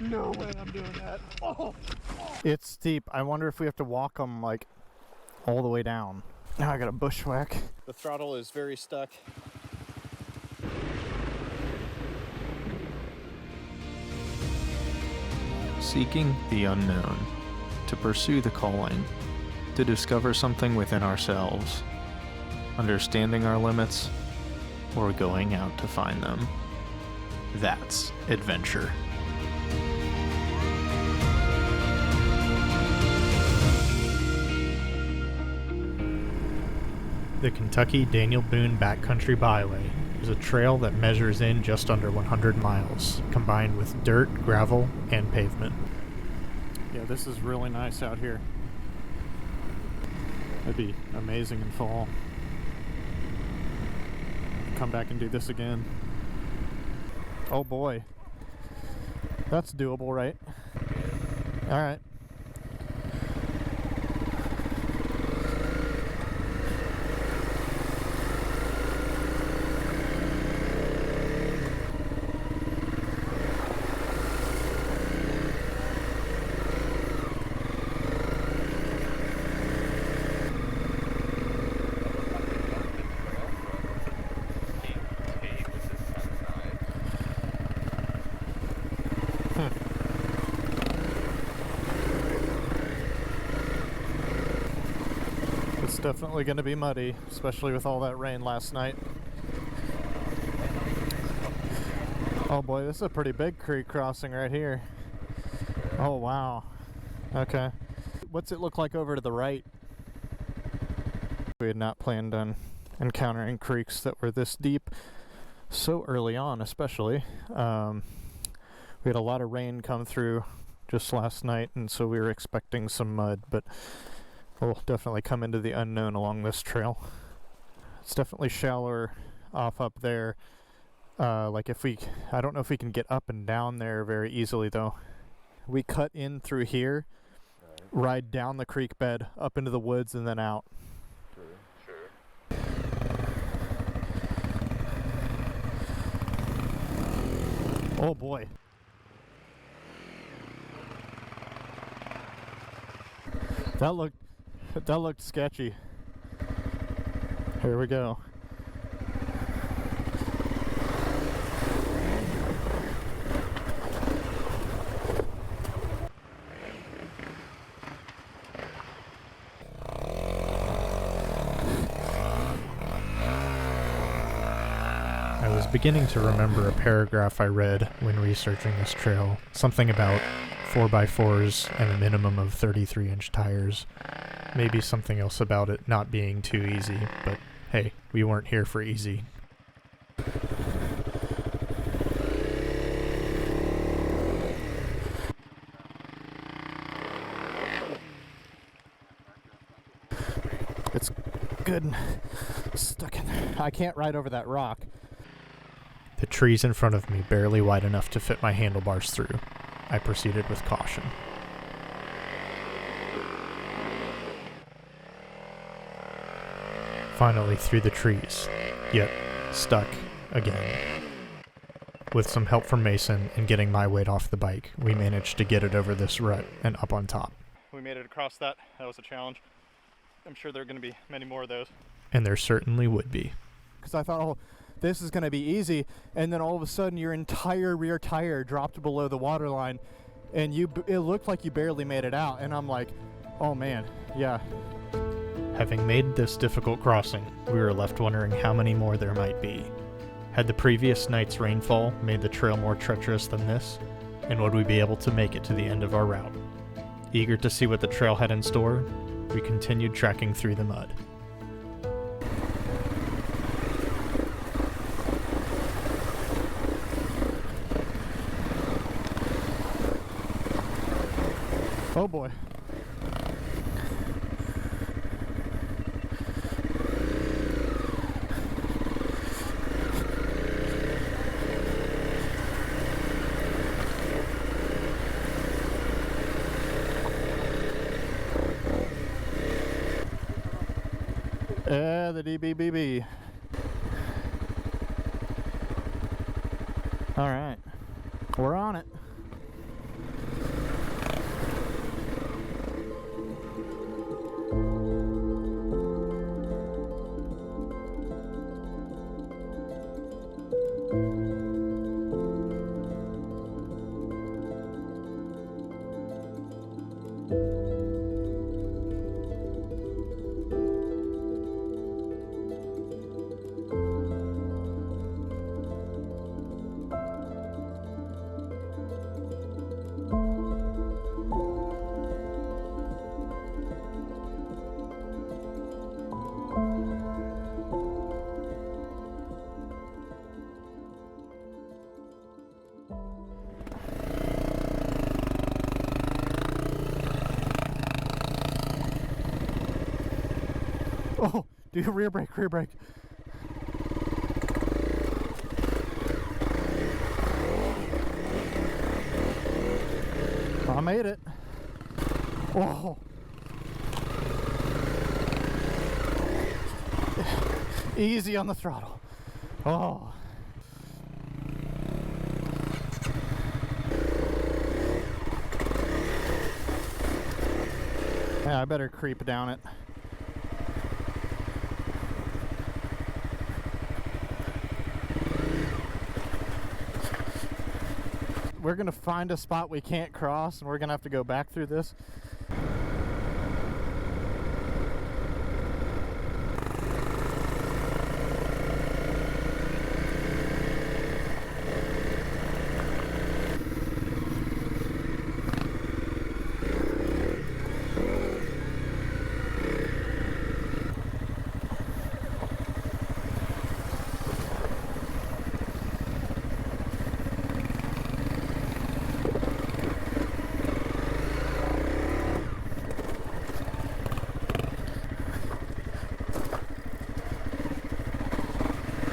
No way I'm doing that. Oh. It's steep. I wonder if we have to walk them like all the way down. Now I got a bushwhack. The throttle is very stuck. Seeking the unknown, to pursue the calling, to discover something within ourselves, understanding our limits, or going out to find them. That's adventure. The Kentucky Daniel Boone Backcountry Byway is a trail that measures in just under 100 miles, combined with dirt, gravel, and pavement. Yeah, this is really nice out here. It'd be amazing in fall. Come back and do this again. Oh boy. That's doable, right? Alright. It's definitely going to be muddy, especially with all that rain last night. Oh boy, this is a pretty big creek crossing right here. Oh wow. Okay. What's it look like over to the right? We had not planned on encountering creeks that were this deep so early on, especially. We had a lot of rain come through just last night, and so we were expecting some mud, but we'll definitely come into the unknown along this trail. It's definitely shallower off up there. Like if we, I don't know if we can get up and down there very easily though. We cut in through here, ride down the creek bed, up into the woods, and then out. Sure. Oh boy. That looked sketchy. Here we go. I was beginning to remember a paragraph I read when researching this trail. Something about 4x4s and a minimum of 33-inch tires. Maybe something else about it not being too easy, but hey, we weren't here for easy. It's good. Stuck in there. I can't ride over that rock. The trees in front of me barely wide enough to fit my handlebars through. I proceeded with caution. Finally through the trees, yet stuck again. With some help from Mason and getting my weight off the bike, we managed to get it over this rut and up on top. We made it across that. That was a challenge. I'm sure there are going to be many more of those. And there certainly would be. Because I thought, oh, this is going to be easy, and then all of a sudden your entire rear tire dropped below the water line, and it looked like you barely made it out, and I'm like, oh man, yeah. Having made this difficult crossing, we were left wondering how many more there might be. Had the previous night's rainfall made the trail more treacherous than this? And would we be able to make it to the end of our route? Eager to see what the trail had in store, we continued trekking through the mud. Oh boy. The DBBB. All right, we're on it. Oh, do rear brake, rear brake. I made it. Oh. Easy on the throttle. Oh. Yeah, I better creep down it. We're gonna find a spot we can't cross, and we're gonna have to go back through this.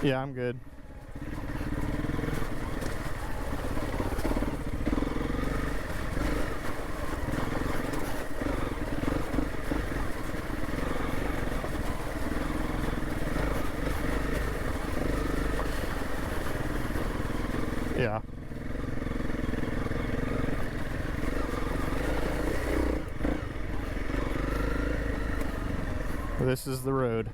Yeah, I'm good. Yeah. This is the road.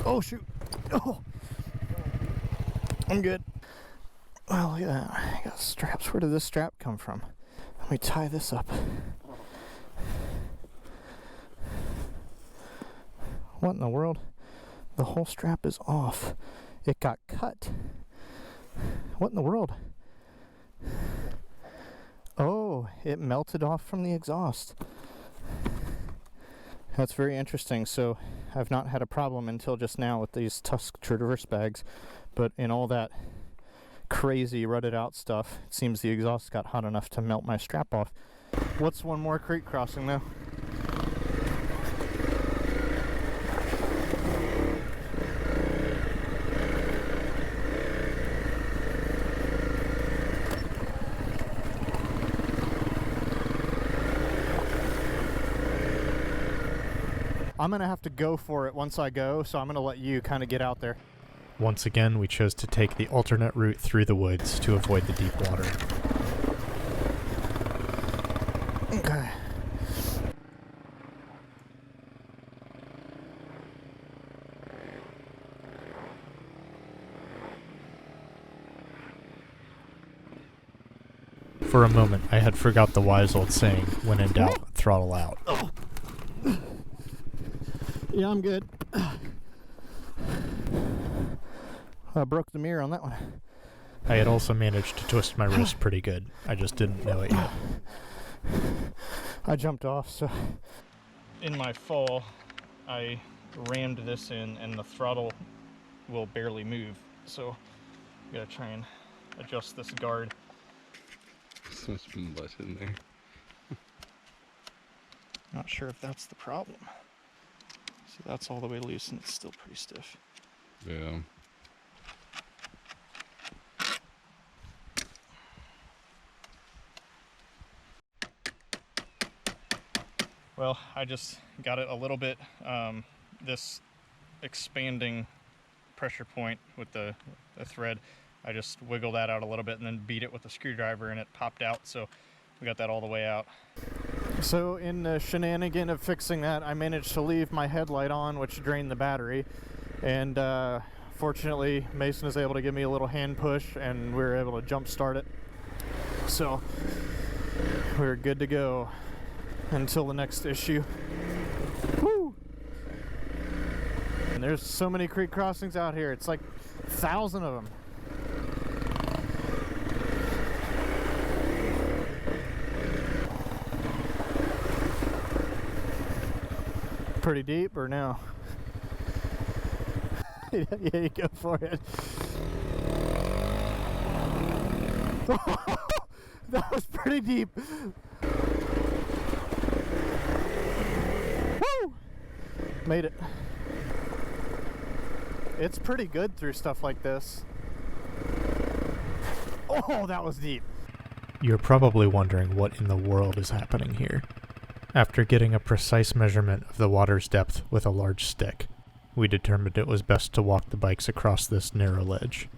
Oh shoot. Oh. I'm good. Oh, look at that. I got straps. Where did this strap come from? Let me tie this up. What in the world? The whole strap is off. It got cut. What in the world? Oh, it melted off from the exhaust. That's very interesting. So I've not had a problem until just now with these Tusk Traverse bags, but in all that crazy rutted out stuff, it seems the exhaust got hot enough to melt my strap off. What's one more creek crossing though? I'm gonna have to go for it once I go, so I'm gonna let you kind of get out there. Once again, we chose to take the alternate route through the woods to avoid the deep water. Okay. For a moment, I had forgot the wise old saying, when in doubt, throttle out. Oh. Yeah, I'm good. I broke the mirror on that one. I had also managed to twist my wrist pretty good. I just didn't know it yet. I jumped off, so. In my fall, I rammed this in and the throttle will barely move. So I gotta try and adjust this guard. So much mud in there. Not sure if that's the problem. So that's all the way loose and it's still pretty stiff. Yeah. Well, I just got it a little bit, this expanding pressure point with the thread, I just wiggled that out a little bit and then beat it with a screwdriver and it popped out, so we got that all the way out. So in the shenanigan of fixing that, I managed to leave my headlight on, which drained the battery, and fortunately Mason was able to give me a little hand push and we were able to jump start it. So we're good to go until the next issue. Woo! And there's so many creek crossings out here. It's like 1,000 of them. Pretty deep or no? Yeah, you go for it. That was pretty deep. Woo! Made it. It's pretty good through stuff like this. Oh, that was deep. You're probably wondering what in the world is happening here. After getting a precise measurement of the water's depth with a large stick, we determined it was best to walk the bikes across this narrow ledge.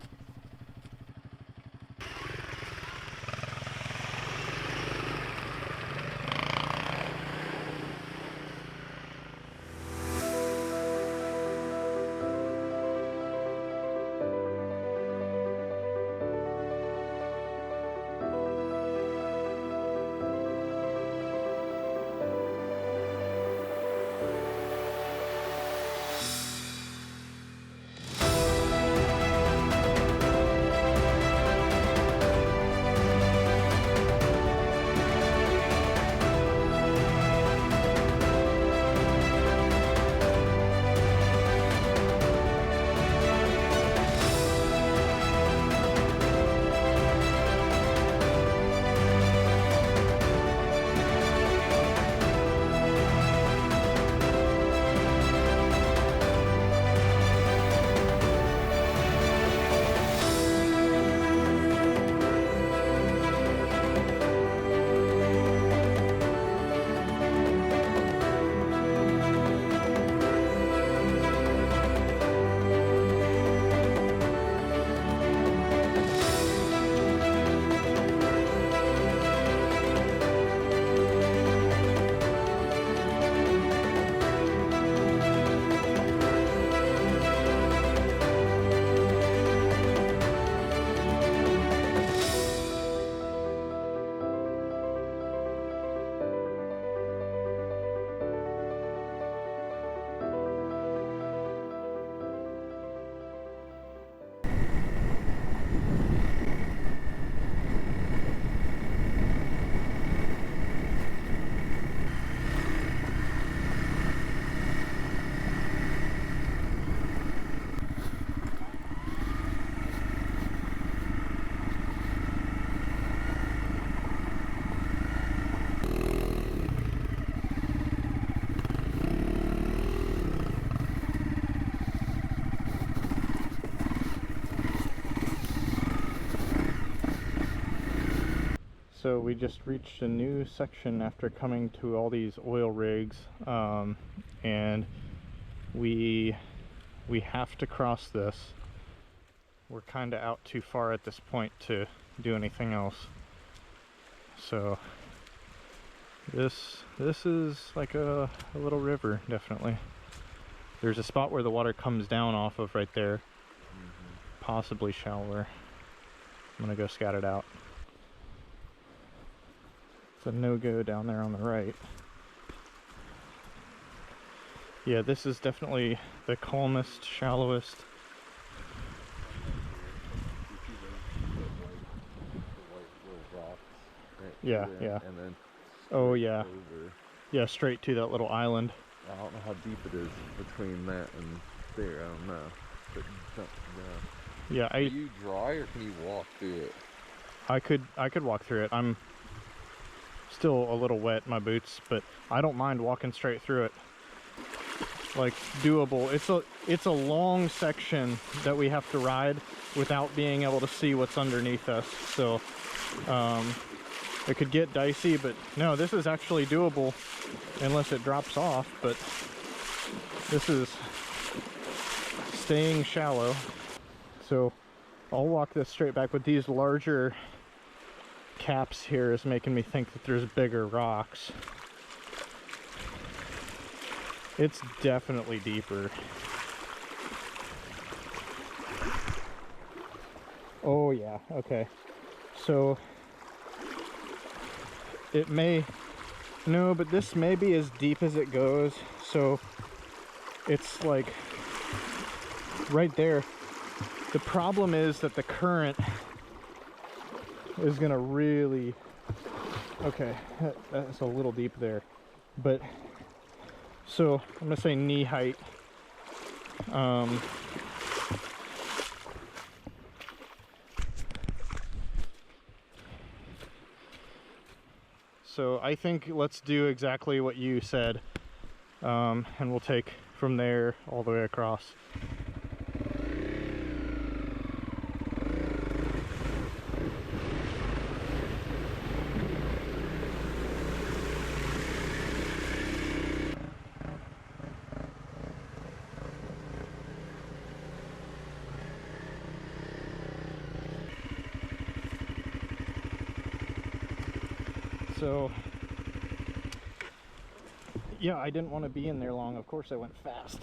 So we just reached a new section after coming to all these oil rigs, and we have to cross this. We're kind of out too far at this point to do anything else. So this is like a little river, definitely. There's a spot where the water comes down off of right there, possibly shallower. I'm gonna go scout it out. It's a no-go down there on the right. Yeah, this is definitely the calmest, shallowest. Yeah, yeah. And then Oh yeah. over. Yeah, straight to that little island. I don't know how deep it is between that and there. I don't know. But jump down. Yeah, Can you dry or can you walk through it? I could walk through it. I'm still a little wet in my boots, but I don't mind walking straight through it. Like, doable. It's a long section that we have to ride without being able to see what's underneath us. So it could get dicey, but no, this is actually doable unless it drops off. But this is staying shallow. So I'll walk this straight back, with these larger caps here is making me think that there's bigger rocks. It's definitely deeper. Oh yeah, okay. So it may, no, but this may be as deep as it goes. So it's like right there. The problem is that the current is gonna really, okay, that's a little deep there, but so I'm gonna say knee height. So I think let's do exactly what you said, and we'll take from there all the way across. So, yeah, I didn't want to be in there long. Of course I went fast.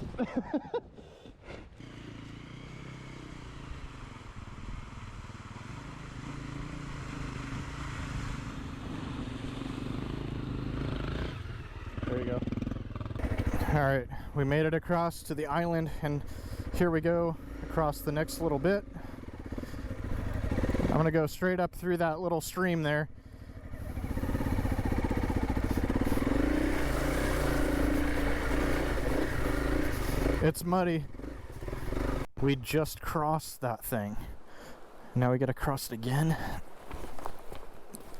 There you go. All right, we made it across to the island, and here we go across the next little bit. I'm gonna go straight up through that little stream there. It's muddy. We just crossed that thing. Now we gotta cross it again.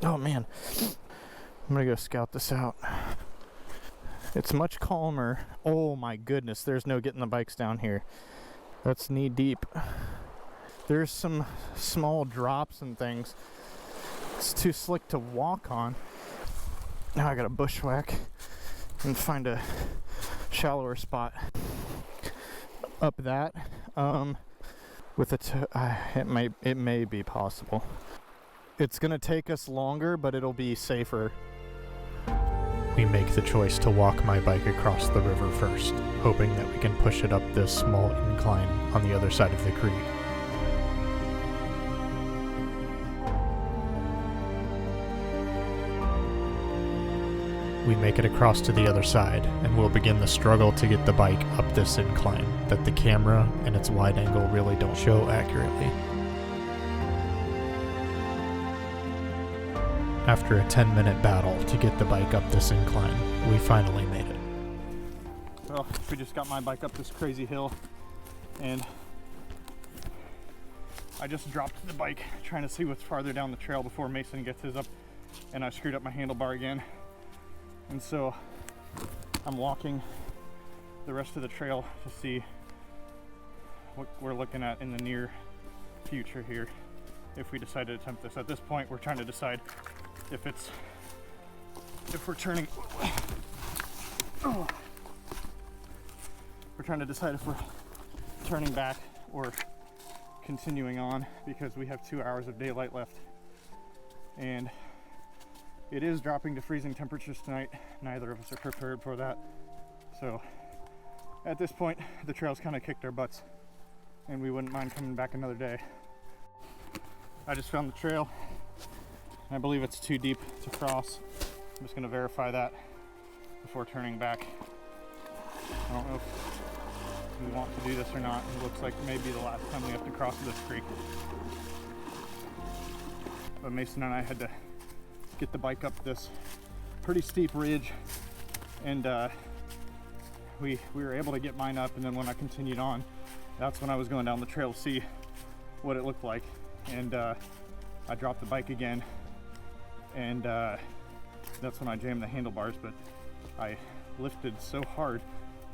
Oh man. I'm gonna go scout this out. It's much calmer. Oh my goodness, there's no getting the bikes down here. That's knee deep. There's some small drops and things. It's too slick to walk on. Now I gotta bushwhack and find a shallower spot. Up that, with it may be possible. It's gonna take us longer, but it'll be safer. We make the choice to walk my bike across the river first, hoping that we can push it up this small incline on the other side of the creek. We make it across to the other side, and we'll begin the struggle to get the bike up this incline that the camera and its wide angle really don't show accurately. After a 10-minute battle to get the bike up this incline, we finally made it. Well, we just got my bike up this crazy hill, and I just dropped the bike trying to see what's farther down the trail before Mason gets his up, and I screwed up my handlebar again. And so I'm walking the rest of the trail to see what we're looking at in the near future here if we decide to attempt this. At this point, we're trying to decide if we're turning, we're trying to decide if we're turning back or continuing on, because we have 2 hours of daylight left, and it is dropping to freezing temperatures tonight. Neither of us are prepared for that. So at this point, the trail's kind of kicked our butts, and we wouldn't mind coming back another day. I just found the trail, and I believe it's too deep to cross. I'm just gonna verify that before turning back. I don't know if we want to do this or not. It looks like maybe the last time we have to cross this creek. But Mason and I had to get the bike up this pretty steep ridge, and we were able to get mine up, and then when I continued on, that's when I was going down the trail to see what it looked like, and I dropped the bike again, and that's when I jammed the handlebars, but I lifted so hard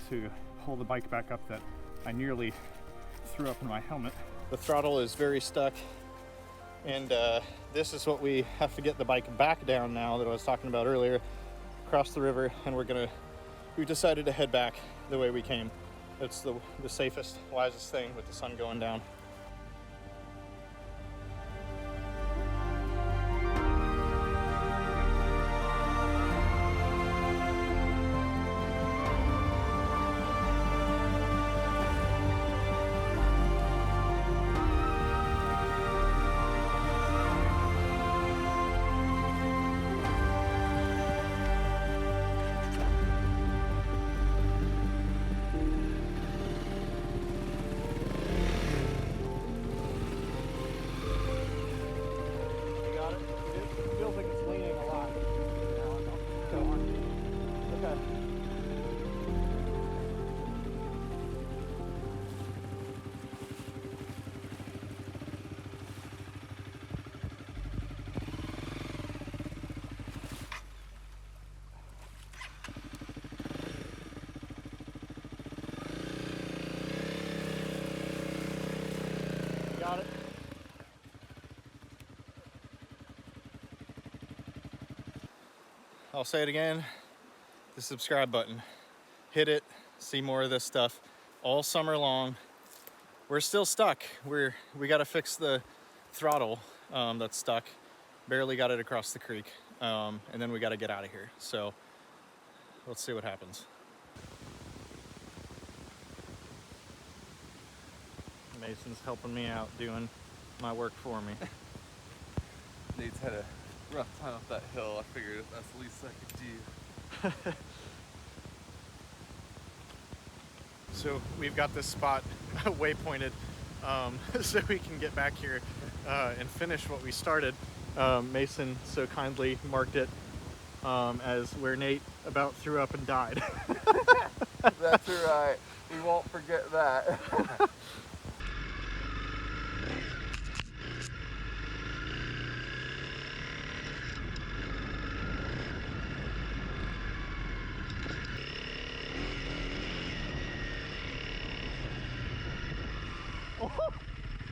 to pull the bike back up that I nearly threw up in my helmet. The throttle is very stuck, and this is what we have to get the bike back down now that I was talking about earlier, across the river, and we decided to head back the way we came. It's the safest, wisest thing with the sun going down. Got it. I'll say it again, the subscribe button. Hit it, see more of this stuff all summer long. We're still stuck. We gotta fix the throttle that's stuck. Barely got it across the creek. And then we gotta get out of here. So let's see what happens. Mason's helping me out, doing my work for me. Nate's had a rough time up that hill. I figured that's the least I could do. So we've got this spot waypointed so we can get back here and finish what we started. Mason so kindly marked it as where Nate about threw up and died. That's right. We won't forget that.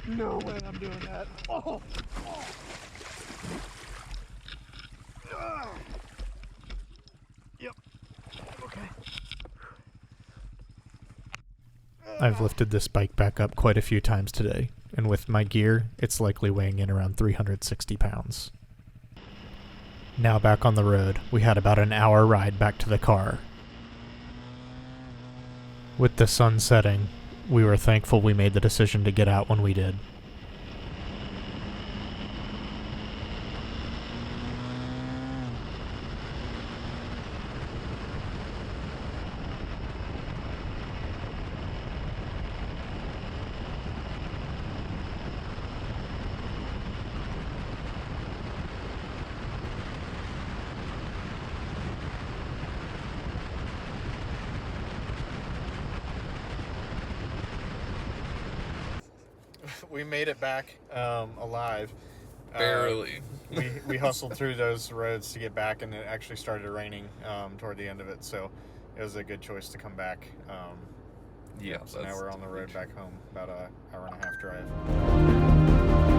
No way I'm doing that. Oh. Yep. Okay. I've lifted this bike back up quite a few times today, and with my gear, it's likely weighing in around 360 pounds. Now back on the road, we had about an hour ride back to the car. With the sun setting, we were thankful we made the decision to get out when we did. We made it back alive. Barely. We hustled through those roads to get back, and it actually started raining toward the end of it, so it was a good choice to come back. Yeah. So now we're on the road back home, about an hour and a half drive.